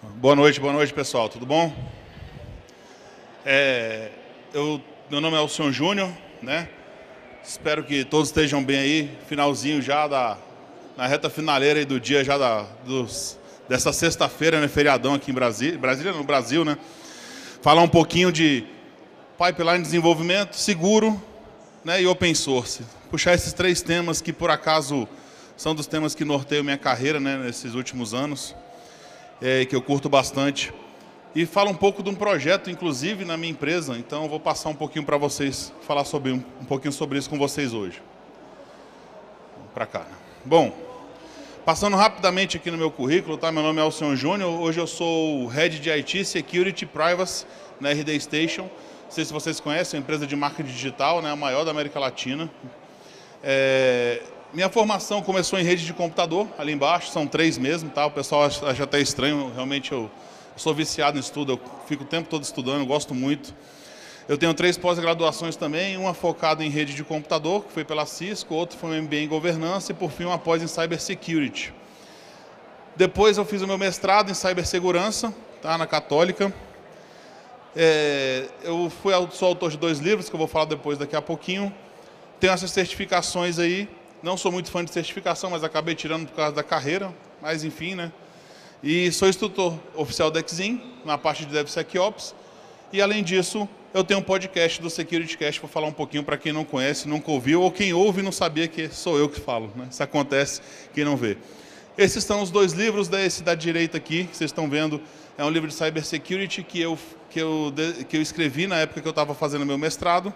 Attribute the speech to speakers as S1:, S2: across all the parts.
S1: Boa noite, pessoal. Tudo bom? Meu nome é Alcion Júnior, né? Espero que todos estejam bem aí. Finalzinho já na reta finaleira aí do dia já dessa sexta-feira, né? Feriadão aqui em Brasília, no Brasil, né? Falar um pouquinho de pipeline de desenvolvimento, seguro, né? E open source. Puxar esses três temas que por acaso são dos temas que norteiam minha carreira, né? Nesses últimos anos. Que eu curto bastante, e fala um pouco de um projeto, inclusive, na minha empresa, então eu vou passar um pouquinho para vocês, falar um pouquinho sobre isso com vocês hoje. Vamos para cá. Bom, passando rapidamente aqui no meu currículo, tá? Meu nome é Alcion Júnior, hoje eu sou Head de IT, Security, Privacy na RD Station. Não sei se vocês conhecem, é uma empresa de marketing digital, né? A maior da América Latina. Minha formação começou em rede de computador, ali embaixo, são 3 mesmo, tá? O pessoal acha até estranho, realmente eu sou viciado em estudo, eu fico o tempo todo estudando, eu gosto muito. Eu tenho 3 pós-graduações também, uma focada em rede de computador, que foi pela Cisco, outra foi um MBA em governança e, por fim, uma pós em cybersecurity. Depois eu fiz o meu mestrado em cibersegurança, tá? Na Católica. Eu sou autor de 2 livros, que eu vou falar depois daqui a pouquinho. Tenho essas certificações aí. Não sou muito fã de certificação, mas acabei tirando por causa da carreira, mas enfim, né? E sou instrutor oficial da Exim, na parte de DevSecOps. E além disso, eu tenho um podcast do SecurityCast para falar um pouquinho para quem não conhece, nunca ouviu, ou quem ouve e não sabia que sou eu que falo, né? Isso acontece, quem não vê. Esses são os 2 livros desse da direita aqui, que vocês estão vendo. É um livro de Cybersecurity que eu escrevi na época que eu estava fazendo meu mestrado.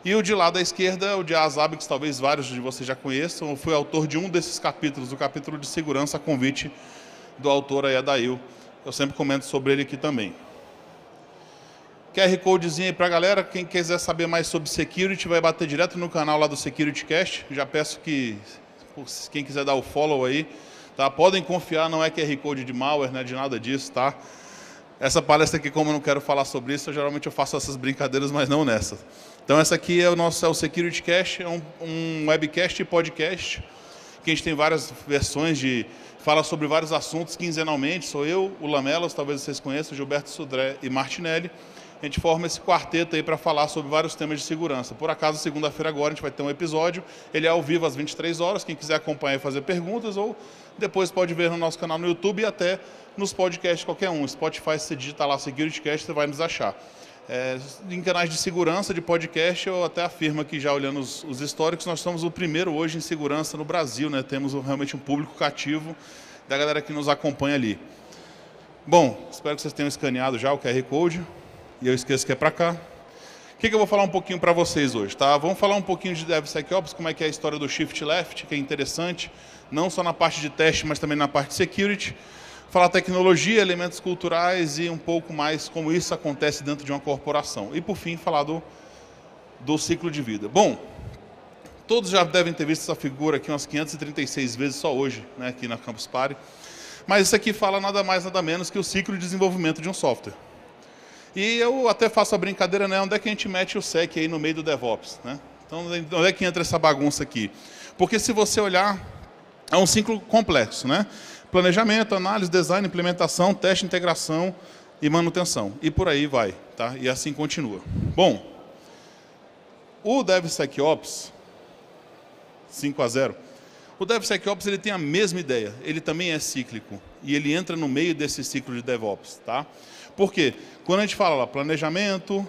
S1: E o de lá da esquerda, o de Azab, que talvez vários de vocês já conheçam, eu fui autor de um desses capítulos, o capítulo de segurança, a convite do autor aí, Adail. Eu sempre comento sobre ele aqui também. QR Codezinho aí pra galera, quem quiser saber mais sobre security, vai bater direto no canal lá do SecurityCast. Já peço que, quem quiser dar o follow aí, tá? Podem confiar, não é QR Code de malware, não é de nada disso, tá? Essa palestra aqui, como eu não quero falar sobre isso, geralmente eu faço essas brincadeiras, mas não nessa. Então essa aqui é o SecurityCast, é um webcast e podcast, que a gente tem várias versões fala sobre vários assuntos quinzenalmente. Sou eu, o Lamelas, talvez vocês conheçam, Gilberto Sudré e Martinelli. A gente forma esse quarteto aí para falar sobre vários temas de segurança. Por acaso, segunda-feira agora a gente vai ter um episódio, ele é ao vivo às 23 horas, quem quiser acompanhar e fazer perguntas, ou depois pode ver no nosso canal no YouTube e até nos podcasts qualquer um. Spotify, se você digitar lá SecurityCast, você vai nos achar. Em canais de segurança, de podcast, eu até afirmo aqui, já olhando os históricos, nós somos o primeiro hoje em segurança no Brasil, né? Temos realmente um público cativo da galera que nos acompanha ali. Bom, espero que vocês tenham escaneado já o QR Code, e eu esqueço que é para cá. O que eu vou falar um pouquinho para vocês hoje, tá? Vamos falar um pouquinho de DevSecOps, como é que é a história do Shift Left, que é interessante, não só na parte de teste, mas também na parte de security. Falar tecnologia, elementos culturais e um pouco mais como isso acontece dentro de uma corporação. E, por fim, falar do ciclo de vida. Bom, todos já devem ter visto essa figura aqui umas 536 vezes só hoje, né, aqui na Campus Party. Mas isso aqui fala nada mais, nada menos que o ciclo de desenvolvimento de um software. E eu até faço a brincadeira, né, onde é que a gente mete o SEC aí no meio do DevOps, né? Então, onde é que entra essa bagunça aqui? Porque se você olhar, é um ciclo complexo, né? Planejamento, análise, design, implementação, teste, integração e manutenção. E por aí vai, tá? E assim continua. Bom, o DevSecOps 5.0, o DevSecOps ele tem a mesma ideia. Ele também é cíclico e ele entra no meio desse ciclo de DevOps, tá? Por quê? Quando a gente fala lá, planejamento,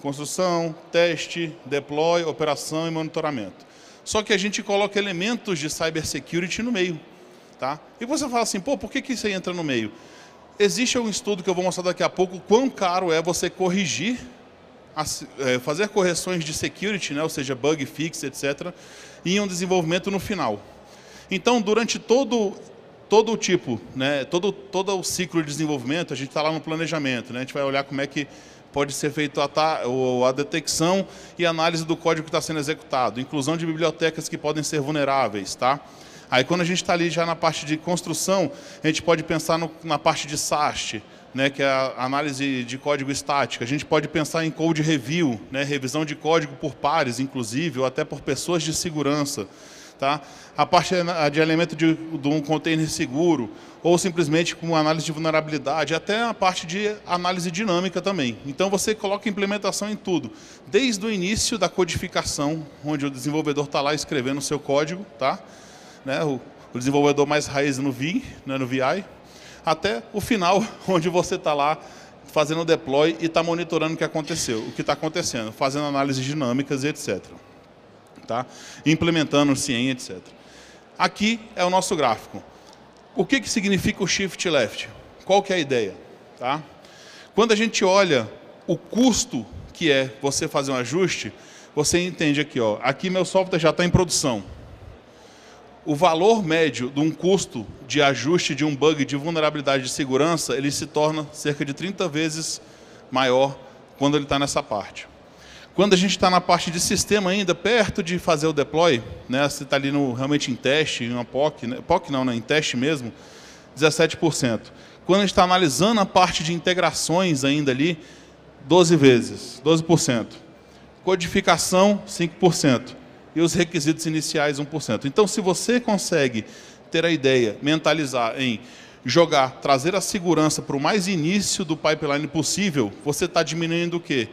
S1: construção, teste, deploy, operação e monitoramento. Só que a gente coloca elementos de cybersecurity no meio. Tá? E você fala assim, pô, por que isso aí entra no meio? Existe um estudo que eu vou mostrar daqui a pouco, quão caro é você corrigir, fazer correções de security, né? Ou seja, bug fix, etc., em um desenvolvimento no final. Então, durante todo o tipo, né? todo o ciclo de desenvolvimento, a gente está lá no planejamento, né? A gente vai olhar como é que pode ser feito a detecção e análise do código que está sendo executado, inclusão de bibliotecas que podem ser vulneráveis, tá? Aí quando a gente está ali já na parte de construção, a gente pode pensar na parte de SAST, né, que é a análise de código estático. A gente pode pensar em code review, né, revisão de código por pares, inclusive, ou até por pessoas de segurança. tá? A parte de elemento de um container seguro, ou simplesmente com análise de vulnerabilidade, até a parte de análise dinâmica também. Então você coloca implementação em tudo, desde o início da codificação, onde o desenvolvedor está lá escrevendo o seu código, tá? Né? O desenvolvedor mais raiz no VI, né? No VI, até o final, onde você está lá fazendo o deploy e está monitorando o que aconteceu, o que está acontecendo, fazendo análises dinâmicas e etc. Tá? Implementando o CIEM, etc. Aqui é o nosso gráfico. O que significa o Shift Left? Qual que é a ideia? Tá? Quando a gente olha o custo que é você fazer um ajuste, você entende aqui, ó, aqui meu software já está em produção. O valor médio de um custo de ajuste de um bug de vulnerabilidade de segurança, ele se torna cerca de 30 vezes maior quando ele está nessa parte. Quando a gente está na parte de sistema ainda, perto de fazer o deploy, né, você está ali realmente em teste, em uma POC, né, POC não, né, em teste mesmo, 17%. Quando a gente está analisando a parte de integrações ainda ali, 12 vezes, 12%. Codificação, 5%. E os requisitos iniciais, 1%. Então, se você consegue ter a ideia, mentalizar em jogar, trazer a segurança para o mais início do pipeline possível, você está diminuindo o quê?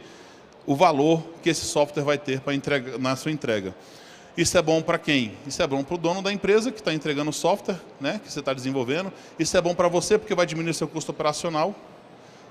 S1: O valor que esse software vai ter para entrega, na sua entrega. Isso é bom para quem? Isso é bom para o dono da empresa que está entregando o software, né, que você está desenvolvendo. Isso é bom para você porque vai diminuir seu custo operacional.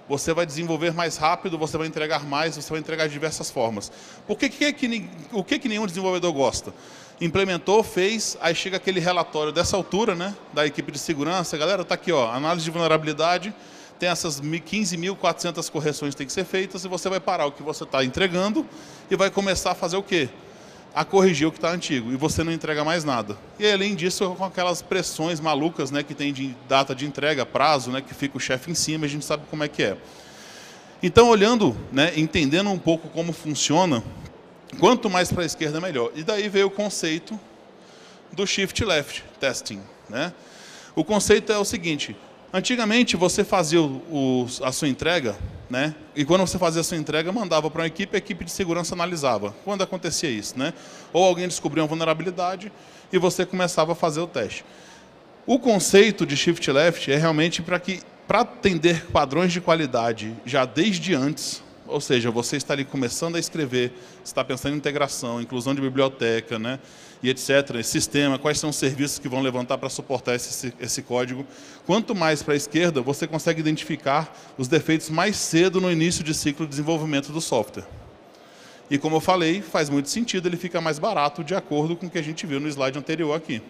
S1: Você vai desenvolver mais rápido, você vai entregar mais, você vai entregar de diversas formas. O que nenhum desenvolvedor gosta? Implementou, fez, aí chega aquele relatório dessa altura, né, da equipe de segurança. Galera, está aqui, ó, análise de vulnerabilidade, tem essas 15.400 correções que tem que ser feitas e você vai parar o que você está entregando e vai começar a fazer o quê? A corrigir o que está antigo, e você não entrega mais nada. E além disso, com aquelas pressões malucas, né, que tem de data de entrega, prazo, né, que fica o chefe em cima, a gente sabe como é que é. Então, olhando, né, entendendo um pouco como funciona, quanto mais para a esquerda, melhor. E daí veio o conceito do Shift Left Testing. Né? O conceito é o seguinte: antigamente você fazia a sua entrega, né? E quando você fazia a sua entrega, mandava para uma equipe, a equipe de segurança analisava. Quando acontecia isso, né? Ou alguém descobriu uma vulnerabilidade e você começava a fazer o teste. O conceito de Shift Left é realmente para atender padrões de qualidade já desde antes, ou seja, você está ali começando a escrever, você está pensando em integração, inclusão de biblioteca, né? E etc., esse sistema, quais são os serviços que vão levantar para suportar esse código. Quanto mais para a esquerda, você consegue identificar os defeitos mais cedo no início de ciclo de desenvolvimento do software. E como eu falei, faz muito sentido, ele fica mais barato de acordo com o que a gente viu no slide anterior aqui.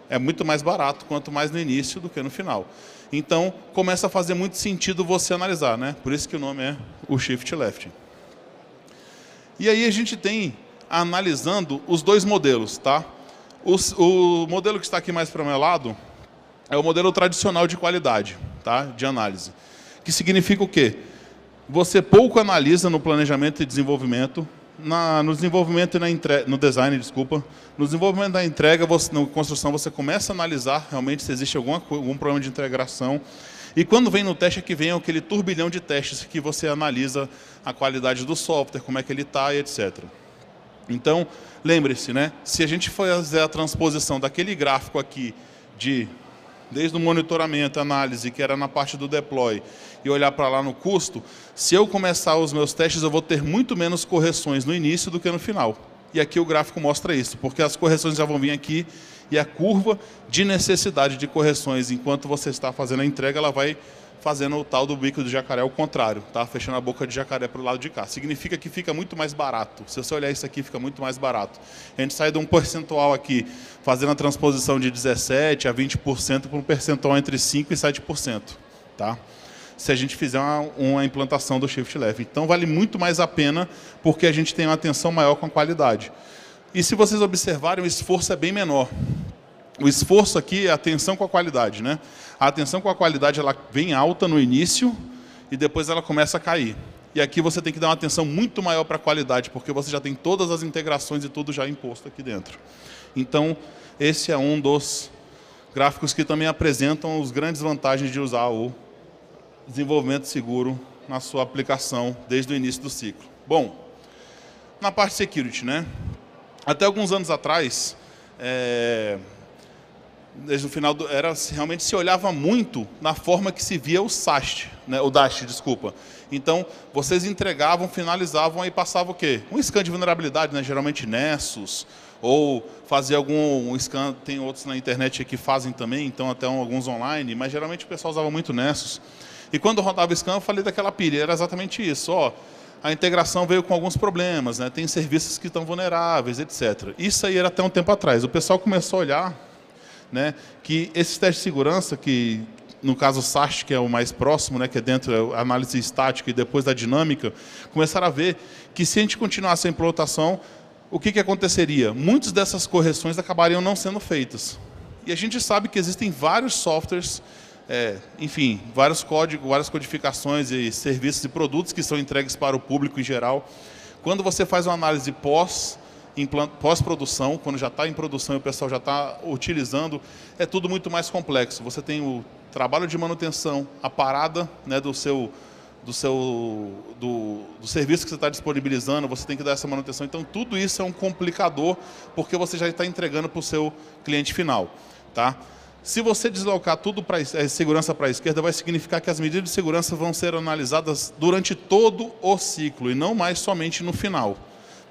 S1: É muito mais barato, quanto mais no início do que no final. Então, começa a fazer muito sentido você analisar, né? Por isso que o nome é o Shift Left. E aí a gente tem analisando os dois modelos, tá? O modelo que está aqui mais para o meu lado é o modelo tradicional de qualidade, tá? De análise. Que significa o quê? Você pouco analisa no planejamento e desenvolvimento, no desenvolvimento e no design, desculpa. No desenvolvimento da entrega, na construção, você começa a analisar realmente se existe algum problema de integração. E quando vem no teste, é que vem aquele turbilhão de testes que você analisa a qualidade do software, como é que ele está e etc. Então, lembre-se, né? Se a gente for fazer a transposição daquele gráfico aqui, desde o monitoramento, análise, que era na parte do deploy, e olhar para lá no custo, se eu começar os meus testes, eu vou ter muito menos correções no início do que no final. E aqui o gráfico mostra isso, porque as correções já vão vir aqui, e a curva de necessidade de correções, enquanto você está fazendo a entrega, ela vai fazendo o tal do bico do jacaré ao contrário, tá? Fechando a boca de jacaré para o lado de cá. Significa que fica muito mais barato. Se você olhar isso aqui, fica muito mais barato. A gente sai de um percentual aqui, fazendo a transposição de 17% a 20% para um percentual entre 5% e 7%. Tá? Se a gente fizer uma implantação do Shift Left. Então, vale muito mais a pena, porque a gente tem uma atenção maior com a qualidade. E se vocês observarem, o esforço é bem menor. O esforço aqui é a atenção com a qualidade, né? A atenção com a qualidade ela vem alta no início e depois ela começa a cair. E aqui você tem que dar uma atenção muito maior para a qualidade, porque você já tem todas as integrações e tudo já imposto aqui dentro. Então, esse é um dos gráficos que também apresentam as grandes vantagens de usar o desenvolvimento seguro na sua aplicação desde o início do ciclo. Bom, na parte security, né? Até alguns anos atrás, desde o final realmente se olhava muito na forma que se via o SAST, né, o DAST, desculpa. Então, vocês entregavam, finalizavam e passavam o quê? Um scan de vulnerabilidade, né, geralmente Nessus, ou fazer algum scan, tem outros na internet que fazem também, então até alguns online, mas geralmente o pessoal usava muito Nessus. E quando rodava o scan, eu falei daquela pilha, era exatamente isso, ó. A integração veio com alguns problemas, né? Tem serviços que estão vulneráveis, etc. Isso aí era até um tempo atrás. O pessoal começou a olhar, né, que esses testes de segurança, que no caso o SAST, que é o mais próximo, né, que é dentro da análise estática e depois da dinâmica, começaram a ver que se a gente continuasse a implantação, o que aconteceria? Muitas dessas correções acabariam não sendo feitas. E a gente sabe que existem vários softwares, enfim, vários códigos, várias codificações e serviços e produtos que são entregues para o público em geral. Quando você faz uma análise pós-produção, quando já está em produção e o pessoal já está utilizando, é tudo muito mais complexo. Você tem o trabalho de manutenção, a parada, né, do serviço que você está disponibilizando, você tem que dar essa manutenção. Então, tudo isso é um complicador, porque você já está entregando para o seu cliente final. Tá? Se você deslocar tudo para segurança para a esquerda, vai significar que as medidas de segurança vão ser analisadas durante todo o ciclo, e não mais somente no final.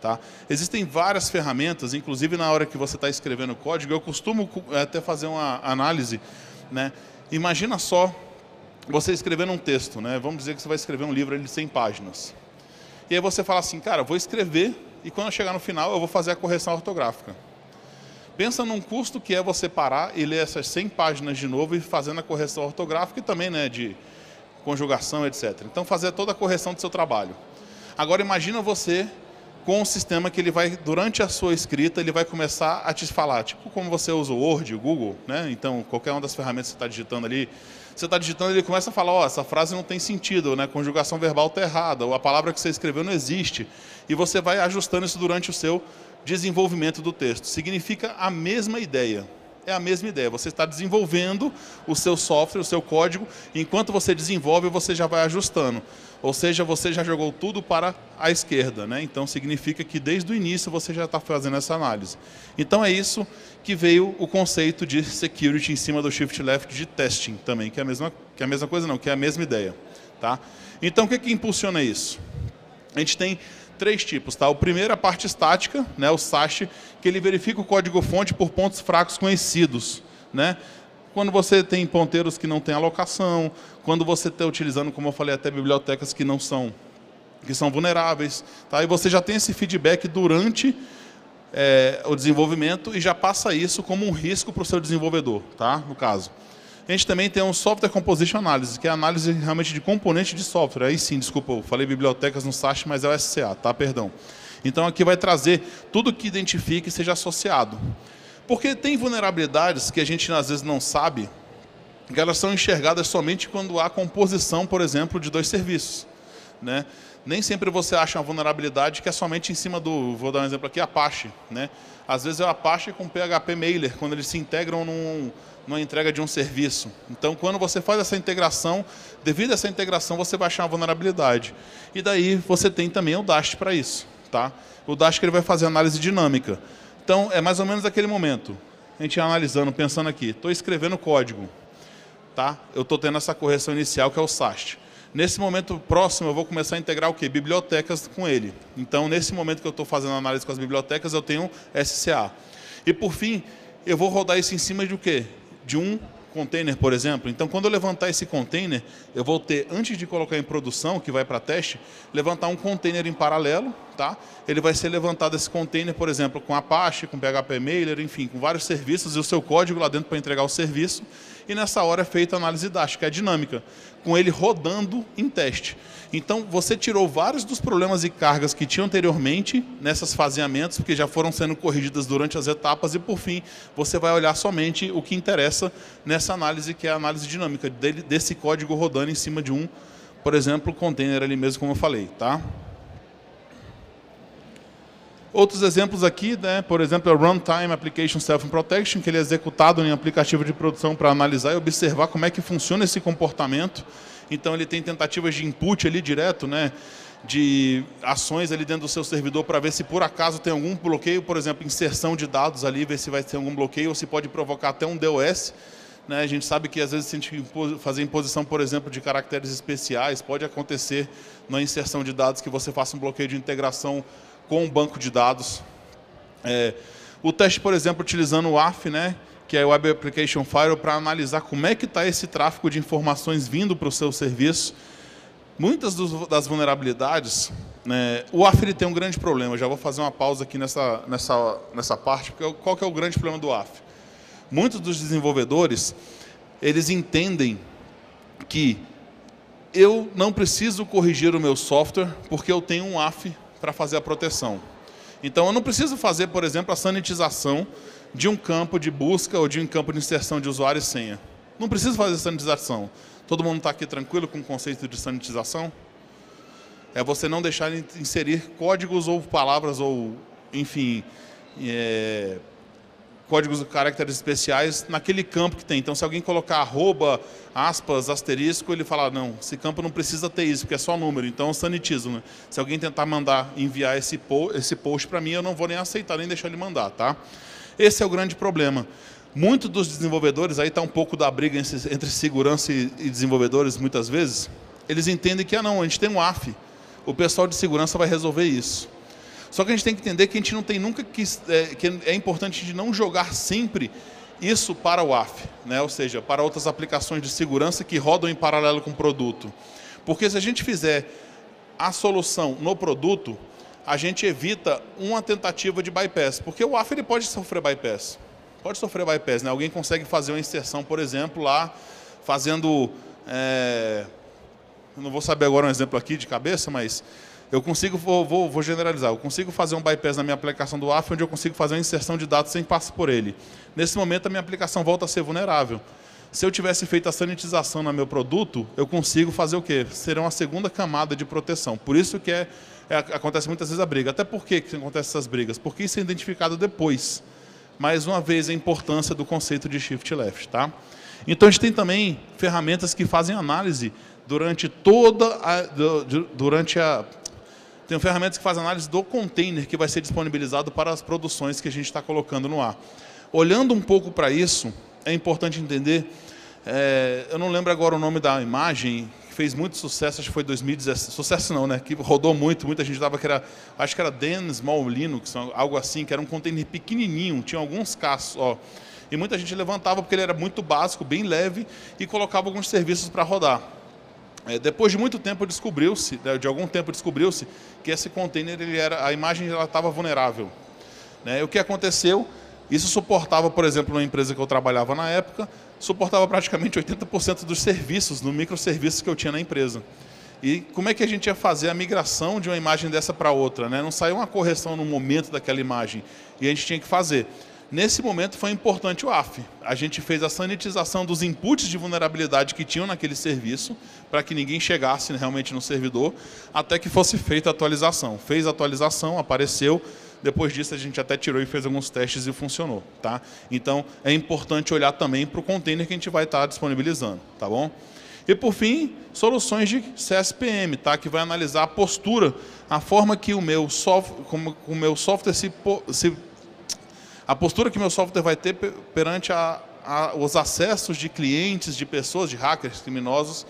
S1: Tá? Existem várias ferramentas, inclusive na hora que você está escrevendo código, eu costumo até fazer uma análise, né? Imagina só você escrevendo um texto, né? Vamos dizer que você vai escrever um livro de 100 páginas. E aí você fala assim, cara, vou escrever e quando eu chegar no final eu vou fazer a correção ortográfica. Pensa num custo que é você parar e ler essas 100 páginas de novo e fazendo a correção ortográfica e também, né, de conjugação, etc. Então fazer toda a correção do seu trabalho. Agora imagina você com um sistema que ele vai, durante a sua escrita, ele vai começar a te falar, tipo como você usa o Word, o Google, né? Então, qualquer uma das ferramentas que você está digitando ali, você está digitando, ele começa a falar, ó, essa frase não tem sentido, né? A conjugação verbal está errada, ou a palavra que você escreveu não existe. E você vai ajustando isso durante o seu desenvolvimento do texto. Significa a mesma ideia. É a mesma ideia. Você está desenvolvendo o seu software, o seu código, e enquanto você desenvolve, você já vai ajustando. Ou seja, você já jogou tudo para a esquerda, né? Então significa que desde o início você já está fazendo essa análise. Então é isso que veio o conceito de security em cima do shift left de testing também, que é a mesma coisa não, que é a mesma ideia. Tá? Então o que impulsiona isso? A gente tem 3 tipos, tá? O primeiro é a parte estática, né, o SAST, que ele verifica o código-fonte por pontos fracos conhecidos, né? Quando você tem ponteiros que não têm alocação, quando você está utilizando, como eu falei, até bibliotecas que são vulneráveis, tá? E você já tem esse feedback durante o desenvolvimento e já passa isso como um risco para o seu desenvolvedor, tá? No caso. A gente também tem um Software Composition Analysis, que é a análise realmente de componente de software. Aí sim, desculpa, eu falei bibliotecas no SAST, mas é o SCA, tá? Perdão. Então aqui vai trazer tudo que identifique e seja associado. Porque tem vulnerabilidades que a gente às vezes não sabe, que elas são enxergadas somente quando há composição, por exemplo, de 2 serviços, né? Nem sempre você acha uma vulnerabilidade que é somente em cima do, vou dar um exemplo aqui, Apache, né? Às vezes é o Apache com PHP Mailer, quando eles se integram numa entrega de um serviço. Então, quando você faz essa integração, devido a essa integração, você vai achar uma vulnerabilidade. E daí você tem também o DAST para isso, tá? O DAST que ele vai fazer análise dinâmica. Então, é mais ou menos aquele momento. A gente analisando, pensando aqui, estou escrevendo código, tá? Eu estou tendo essa correção inicial, que é o SAST. Nesse momento próximo, eu vou começar a integrar o quê? Bibliotecas com ele. Então, nesse momento que eu estou fazendo análise com as bibliotecas, eu tenho SCA. E, por fim, eu vou rodar isso em cima de o quê? De um container, por exemplo. Então, quando eu levantar esse container, eu vou ter, antes de colocar em produção, que vai para teste, levantar um container em paralelo, tá? Ele vai ser levantado esse container, por exemplo, com Apache, com PHP Mailer, enfim, com vários serviços e o seu código lá dentro para entregar o serviço. E nessa hora é feita a análise DAST, que é a dinâmica, com ele rodando em teste. Então, você tirou vários dos problemas e cargas que tinha anteriormente nessas faseamentos, porque já foram sendo corrigidas durante as etapas, e por fim, você vai olhar somente o que interessa nessa análise, que é a análise dinâmica desse código rodando em cima de um, por exemplo, container ali mesmo, como eu falei, tá? Outros exemplos aqui, né, por exemplo, é o Runtime Application Self-Protection, que ele é executado em aplicativo de produção para analisar e observar como é que funciona esse comportamento. Então, ele tem tentativas de input ali direto, né, de ações ali dentro do seu servidor para ver se por acaso tem algum bloqueio, por exemplo, inserção de dados ali, ver se vai ter algum bloqueio ou se pode provocar até um DOS. Né? A gente sabe que às vezes se a gente fazer imposição, por exemplo, de caracteres especiais, pode acontecer na inserção de dados que você faça um bloqueio de integração com o banco de dados. O teste, por exemplo, utilizando o WAF, né, que é o Web Application Firewall, para analisar como é que está esse tráfego de informações vindo para o seu serviço. Muitas das vulnerabilidades, né, o WAF ele tem um grande problema. Eu já vou fazer uma pausa aqui nessa parte, porque qual que é o grande problema do WAF? Muitos dos desenvolvedores, eles entendem que eu não preciso corrigir o meu software porque eu tenho um WAF para fazer a proteção. Então, eu não preciso fazer, por exemplo, a sanitização de um campo de busca ou de um campo de inserção de usuário e senha. Não preciso fazer sanitização. Todo mundo está aqui tranquilo com o conceito de sanitização? É você não deixar de inserir códigos ou palavras ou, enfim, códigos de caracteres especiais naquele campo que tem. Então, se alguém colocar arroba, aspas, asterisco, ele fala, não, esse campo não precisa ter isso, porque é só número, então eu sanitizo. Né? Se alguém tentar enviar esse post para mim, eu não vou nem aceitar, nem deixar ele mandar. Tá? Esse é o grande problema. Muitos dos desenvolvedores, aí está um pouco da briga entre segurança e desenvolvedores, muitas vezes, eles entendem que, não, a gente tem um WAF, o pessoal de segurança vai resolver isso. Só que a gente tem que entender que a gente não tem nunca que é importante a gente não jogar sempre isso para o WAF, né? Ou seja, para outras aplicações de segurança que rodam em paralelo com o produto. Porque se a gente fizer a solução no produto, a gente evita uma tentativa de bypass. Porque o WAF ele pode sofrer bypass. Pode sofrer bypass, né? Alguém consegue fazer uma inserção, por exemplo, lá, fazendo... não vou saber agora um exemplo aqui de cabeça, mas eu consigo, vou generalizar, eu consigo fazer um bypass na minha aplicação do WAF, onde eu consigo fazer uma inserção de dados sem passar por ele. Nesse momento, a minha aplicação volta a ser vulnerável. Se eu tivesse feito a sanitização no meu produto, eu consigo fazer o quê? Será uma segunda camada de proteção. Por isso que acontece muitas vezes a briga. Até por que acontecem essas brigas? Porque isso é identificado depois. Mais uma vez, a importância do conceito de shift left. Tá? Então, a gente tem também ferramentas que fazem análise tem ferramentas que fazem análise do container que vai ser disponibilizado para as produções que a gente está colocando no ar. Olhando um pouco para isso, é importante entender, eu não lembro agora o nome da imagem, que fez muito sucesso, acho que foi 2017, sucesso não, né? Que rodou muito, muita gente dava que era, acho que era Dan Small Linux, algo assim, que era um container pequenininho, tinha alguns casos, ó, e muita gente levantava porque ele era muito básico, bem leve, e colocava alguns serviços para rodar. Depois de muito tempo descobriu-se, de algum tempo descobriu-se que esse container, a imagem estava vulnerável. Né? E o que aconteceu? Isso suportava, por exemplo, numa empresa que eu trabalhava na época, suportava praticamente 80% dos serviços, no microserviços que eu tinha na empresa. E como é que a gente ia fazer a migração de uma imagem dessa para outra? Né? Não saiu uma correção no momento daquela imagem, e a gente tinha que fazer. Nesse momento foi importante o WAF. A gente fez a sanitização dos inputs de vulnerabilidade que tinham naquele serviço, para que ninguém chegasse realmente no servidor, até que fosse feita a atualização. Fez a atualização, apareceu, depois disso a gente até tirou e fez alguns testes e funcionou. Tá? Então é importante olhar também para o container que a gente vai estar disponibilizando. Tá bom? E por fim, soluções de CSPM, tá? Que vai analisar a postura, a forma que o meu software a postura que meu software vai ter perante os acessos de clientes, de pessoas, de hackers, criminosos,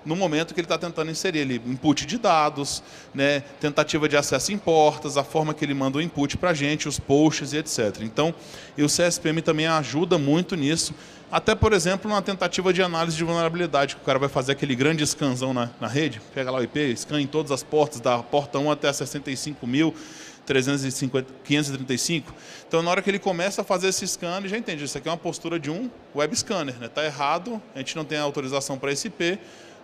S1: no momento que ele está tentando inserir ele, input de dados, né, tentativa de acesso em portas, a forma que ele manda o input para a gente, os posts e etc. Então, e o CSPM também ajuda muito nisso, até, por exemplo, na tentativa de análise de vulnerabilidade, que o cara vai fazer aquele grande scanzão na rede, pega lá o IP, scan em todas as portas, da porta 1 até 65.535. Então, na hora que ele começa a fazer esse scan, ele já entende, isso aqui é uma postura de um web scanner. Está errado, a gente não tem autorização para esse IP,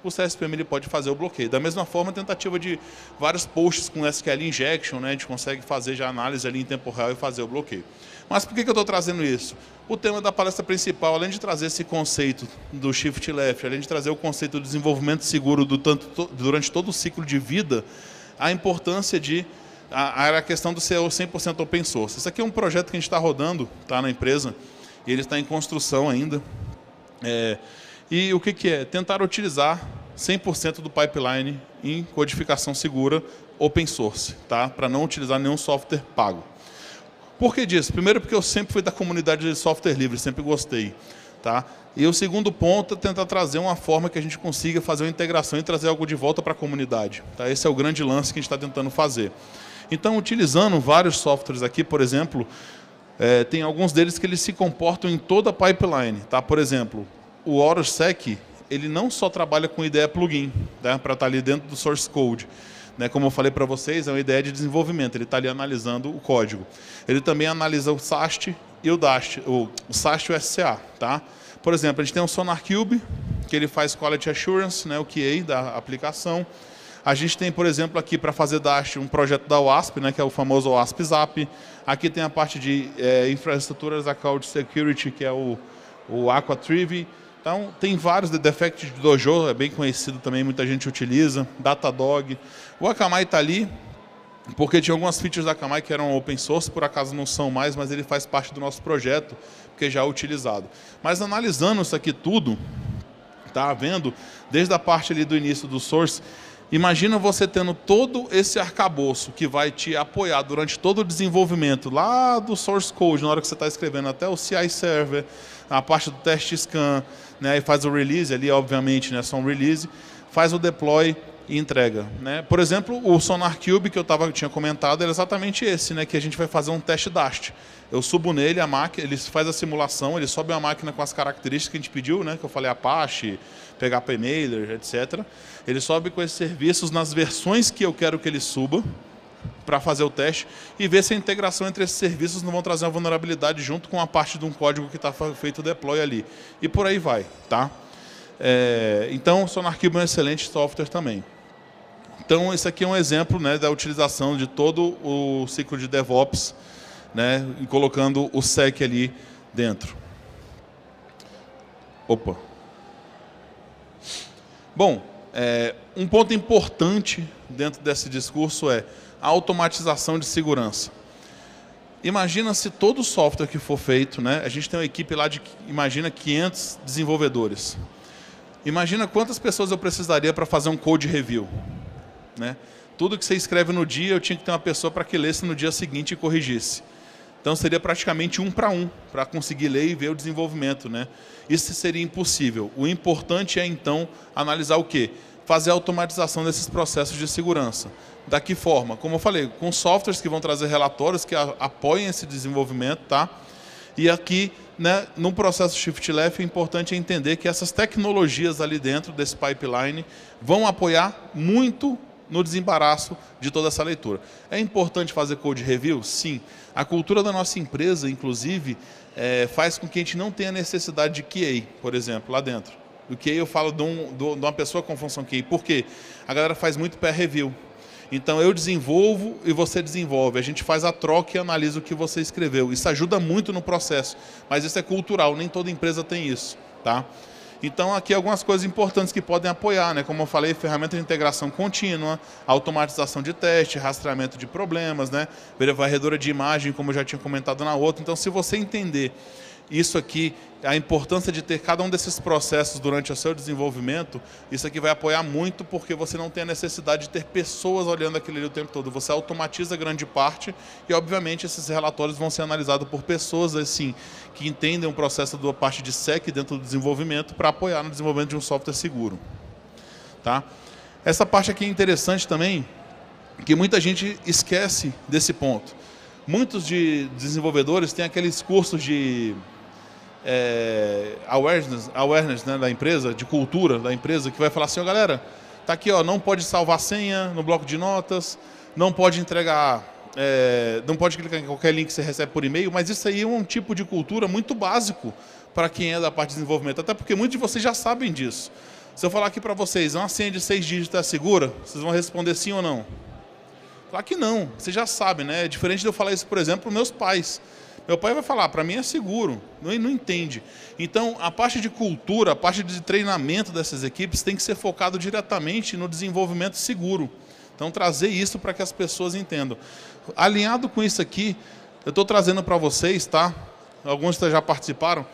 S1: o CSPM ele pode fazer o bloqueio. Da mesma forma, a tentativa de vários posts com SQL injection, né, a gente consegue fazer já análise ali em tempo real e fazer o bloqueio. Mas por que eu estou trazendo isso? O tema da palestra principal, além de trazer esse conceito do shift left, além de trazer o conceito do desenvolvimento seguro durante todo o ciclo de vida, a importância de a questão do ser 100% open source. Isso aqui é um projeto que a gente está rodando, tá, na empresa, e ele está em construção ainda. E o que é? Tentar utilizar 100% do pipeline em codificação segura open source, tá? Para não utilizar nenhum software pago. Por que disso? Primeiro, porque eu sempre fui da comunidade de software livre, sempre gostei. Tá? E o segundo ponto é tentar trazer uma forma que a gente consiga fazer uma integração e trazer algo de volta para a comunidade. Tá? Esse é o grande lance que a gente está tentando fazer. Então, utilizando vários softwares aqui, por exemplo, tem alguns deles que eles se comportam em toda a pipeline. Tá? Por exemplo, o AutoSec, ele não só trabalha com IDE plugin, tá? Para estar ali dentro do source code. Né, como eu falei para vocês, é uma ideia de desenvolvimento, ele está ali analisando o código. Ele também analisa o SAST e o DAST, o SAST e o SCA. Tá? Por exemplo, a gente tem o SonarQube, que ele faz Quality Assurance, né, o QA da aplicação. A gente tem, por exemplo, aqui para fazer DAST um projeto da OASP, né, que é o famoso OASP Zap. Aqui tem a parte de infraestruturas da Cloud Security, que é o Aquatriv. Então, tem vários, de Defect de Dojo, é bem conhecido também, muita gente utiliza, Datadog. O Akamai está ali, porque tinha algumas features da Akamai que eram open source, por acaso não são mais, mas ele faz parte do nosso projeto, porque já é utilizado. Mas analisando isso aqui tudo, tá vendo, desde a parte ali do início do source, imagina você tendo todo esse arcabouço que vai te apoiar durante todo o desenvolvimento, lá do source code, na hora que você está escrevendo, até o CI Server, a parte do teste scan, né, e faz o release ali, obviamente, né, só um release, faz o deploy e entrega. Né? Por exemplo, o SonarQube que eu tinha comentado era exatamente esse, né, que a gente vai fazer um teste DAST. Eu subo nele, a máquina, ele faz a simulação, ele sobe a máquina com as características que a gente pediu, né, que eu falei Apache, PHP Mailer, etc. Ele sobe com esses serviços nas versões que eu quero que ele suba, para fazer o teste e ver se a integração entre esses serviços não vão trazer uma vulnerabilidade junto com a parte de um código que está feito o deploy ali. E por aí vai. Tá? Então, o SonarQube é um excelente software também. Então, esse aqui é um exemplo, né, da utilização de todo o ciclo de DevOps, né, e colocando o SEC ali dentro. Opa! Bom, um ponto importante dentro desse discurso é a automatização de segurança. Imagina se todo software que for feito, né, a gente tem uma equipe lá de, imagina, 500 desenvolvedores. Imagina quantas pessoas eu precisaria para fazer um code review. Né? Tudo que você escreve no dia, eu tinha que ter uma pessoa para que lesse no dia seguinte e corrigisse. Então seria praticamente 1 para conseguir ler e ver o desenvolvimento. Né? Isso seria impossível. O importante é, então, analisar o quê? Fazer a automatização desses processos de segurança. Da que forma? Como eu falei, com softwares que vão trazer relatórios que apoiem esse desenvolvimento. Tá? E aqui, né, no processo Shift Left, é importante entender que essas tecnologias ali dentro desse pipeline vão apoiar muito no desembaraço de toda essa leitura. É importante fazer code review? Sim. A cultura da nossa empresa, inclusive, faz com que a gente não tenha necessidade de QA, por exemplo, lá dentro. O QA eu falo de uma pessoa com função QA. Por quê? A galera faz muito peer review. Então, eu desenvolvo e você desenvolve. A gente faz a troca e analisa o que você escreveu. Isso ajuda muito no processo, mas isso é cultural, nem toda empresa tem isso. Tá? Então, aqui algumas coisas importantes que podem apoiar, né? Como eu falei, ferramenta de integração contínua, automatização de teste, rastreamento de problemas, né? Varredora de imagem, como eu já tinha comentado na outra. Então, se você entender isso aqui, a importância de ter cada um desses processos durante o seu desenvolvimento, isso aqui vai apoiar muito, porque você não tem a necessidade de ter pessoas olhando aquilo ali o tempo todo. Você automatiza grande parte e, obviamente, esses relatórios vão ser analisados por pessoas assim, que entendem o processo da parte de SEC dentro do desenvolvimento para apoiar no desenvolvimento de um software seguro. Tá? Essa parte aqui é interessante também, que muita gente esquece desse ponto. Muitos desenvolvedores têm aqueles cursos de awareness, né, da empresa, de cultura da empresa, que vai falar assim, ó, galera, tá aqui, ó, não pode salvar senha no bloco de notas, não pode entregar, não pode clicar em qualquer link que você recebe por e-mail, mas isso aí é um tipo de cultura muito básico para quem é da parte de desenvolvimento, até porque muitos de vocês já sabem disso. Se eu falar aqui para vocês, uma senha de 6 dígitos é segura, vocês vão responder sim ou não? Claro que não, vocês já sabem, né? É diferente de eu falar isso, por exemplo, para meus pais. Meu pai vai falar, para mim é seguro, não entende. Então, a parte de cultura, a parte de treinamento dessas equipes tem que ser focado diretamente no desenvolvimento seguro. Então, trazer isso para que as pessoas entendam. Alinhado com isso aqui, eu estou trazendo para vocês, tá? Alguns já participaram.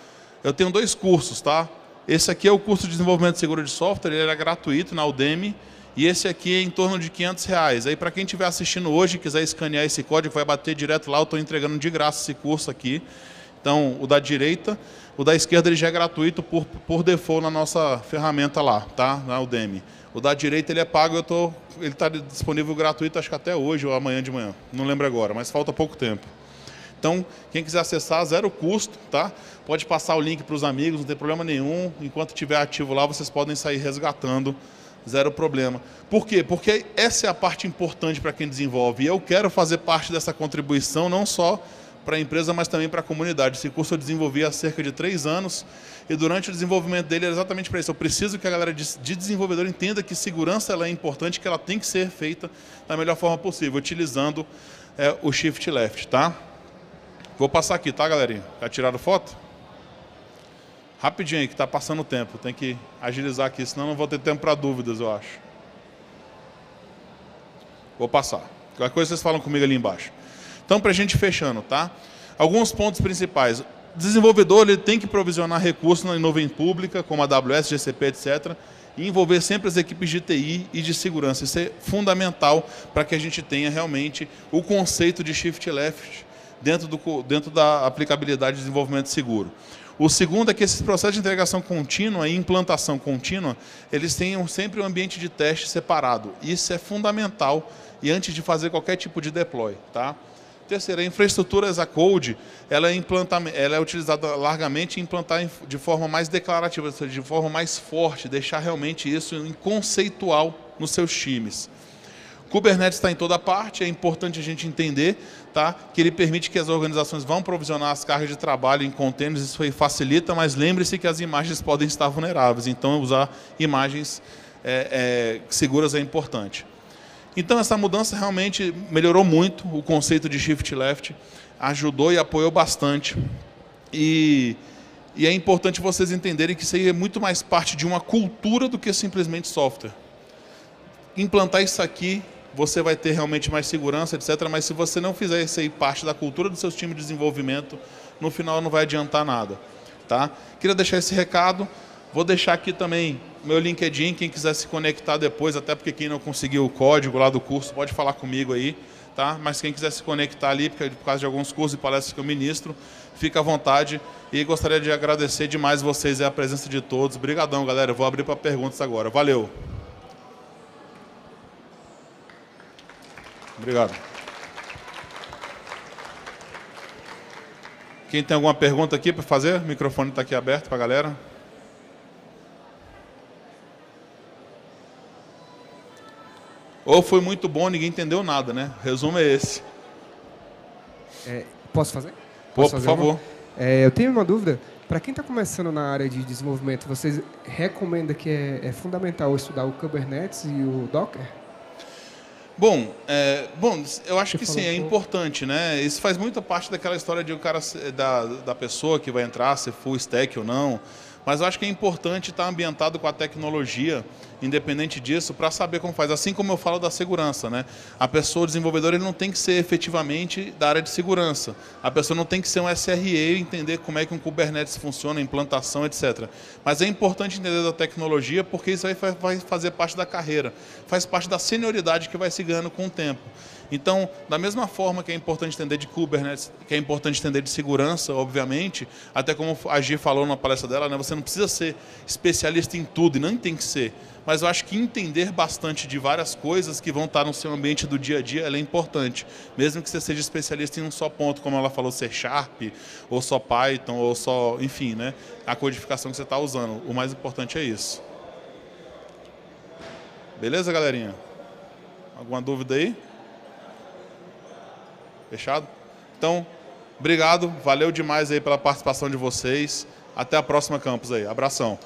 S1: Eu tenho 2 cursos, tá? Esse aqui é o curso de desenvolvimento seguro de software, ele era gratuito na Udemy, e esse aqui é em torno de R$500. Aí para quem estiver assistindo hoje e quiser escanear esse código, vai bater direto lá, eu estou entregando de graça esse curso aqui. Então, o da direita, o da esquerda ele já é gratuito por default na nossa ferramenta lá, tá? Na Udemy. O da direita ele é pago, ele está disponível gratuito, acho que até hoje ou amanhã de manhã, não lembro agora, mas falta pouco tempo. Então, quem quiser acessar, zero custo, tá? Pode passar o link para os amigos, não tem problema nenhum. Enquanto estiver ativo lá, vocês podem sair resgatando, zero problema. Por quê? Porque essa é a parte importante para quem desenvolve. E eu quero fazer parte dessa contribuição, não só para a empresa, mas também para a comunidade. Esse curso eu desenvolvi há cerca de 3 anos, e durante o desenvolvimento dele era exatamente para isso. Eu preciso que a galera de desenvolvedor entenda que segurança ela é importante, que ela tem que ser feita da melhor forma possível, utilizando o Shift Left, tá? Vou passar aqui, tá, galerinha? Já tiraram foto? Rapidinho aí, que está passando o tempo. Tem que agilizar aqui, senão não vou ter tempo para dúvidas, eu acho. Vou passar. Qualquer coisa vocês falam comigo ali embaixo. Então, para a gente fechando, tá? Alguns pontos principais. O desenvolvedor ele tem que provisionar recursos na nuvem pública, como a AWS, GCP, etc., e envolver sempre as equipes de TI e de segurança. Isso é fundamental para que a gente tenha realmente o conceito de Shift Left dentro da aplicabilidade de desenvolvimento seguro. O segundo é que esses processos de integração contínua e implantação contínua, eles tenham sempre um ambiente de teste separado. Isso é fundamental e antes de fazer qualquer tipo de deploy, tá? Terceiro, a infraestrutura as a code, ela é utilizada largamente em implantar de forma mais declarativa, ou seja, de forma mais forte, deixar realmente isso em conceitual nos seus times. Kubernetes está em toda parte, é importante a gente entender, tá, que ele permite que as organizações vão provisionar as cargas de trabalho em containers, isso aí facilita, mas lembre-se que as imagens podem estar vulneráveis, então usar imagens seguras é importante. Então essa mudança realmente melhorou muito o conceito de Shift Left, ajudou e apoiou bastante. E é importante vocês entenderem que isso aí é muito mais parte de uma cultura do que simplesmente software. Implantar isso aqui, você vai ter realmente mais segurança, etc. Mas se você não fizer isso aí parte da cultura do seu time de desenvolvimento, no final não vai adiantar nada. Tá? Queria deixar esse recado. Vou deixar aqui também meu LinkedIn, quem quiser se conectar depois, até porque quem não conseguiu o código lá do curso, pode falar comigo aí. Tá? Mas quem quiser se conectar ali, por causa de alguns cursos e palestras que eu ministro, fica à vontade. E gostaria de agradecer demais vocês e a presença de todos. Obrigadão, galera. Eu vou abrir para perguntas agora. Valeu! Obrigado. Quem tem alguma pergunta aqui para fazer? O microfone está aqui aberto para a galera. Ou foi muito bom, ninguém entendeu nada, né? O resumo é esse.
S2: Posso fazer?
S1: Por favor.
S2: Eu tenho uma dúvida. Para quem está começando na área de desenvolvimento, vocês recomendam que é fundamental estudar o Kubernetes e o Docker?
S1: Bom, eu acho que sim, é importante, né? Isso faz muita parte daquela história de o cara, da pessoa que vai entrar, se full stack ou não. Mas eu acho que é importante estar ambientado com a tecnologia, independente disso, para saber como faz. Assim como eu falo da segurança, né? A pessoa, o desenvolvedor, ele não tem que ser efetivamente da área de segurança. A pessoa não tem que ser um SRE e entender como é que um Kubernetes funciona, implantação, etc. Mas é importante entender da tecnologia, porque isso aí vai fazer parte da carreira. Faz parte da senioridade que vai se ganhando com o tempo. Então, da mesma forma que é importante entender de Kubernetes, que é importante entender de segurança, obviamente, até como a Gi falou na palestra dela, né, você não precisa ser especialista em tudo, e nem tem que ser. Mas eu acho que entender bastante de várias coisas que vão estar no seu ambiente do dia a dia, ela é importante. Mesmo que você seja especialista em um só ponto, como ela falou, C#, ou só Python, ou só, enfim, né, a codificação que você está usando. O mais importante é isso. Beleza, galerinha? Alguma dúvida aí? Fechado? Então, obrigado, valeu demais aí pela participação de vocês. Até a próxima campus aí. Abração.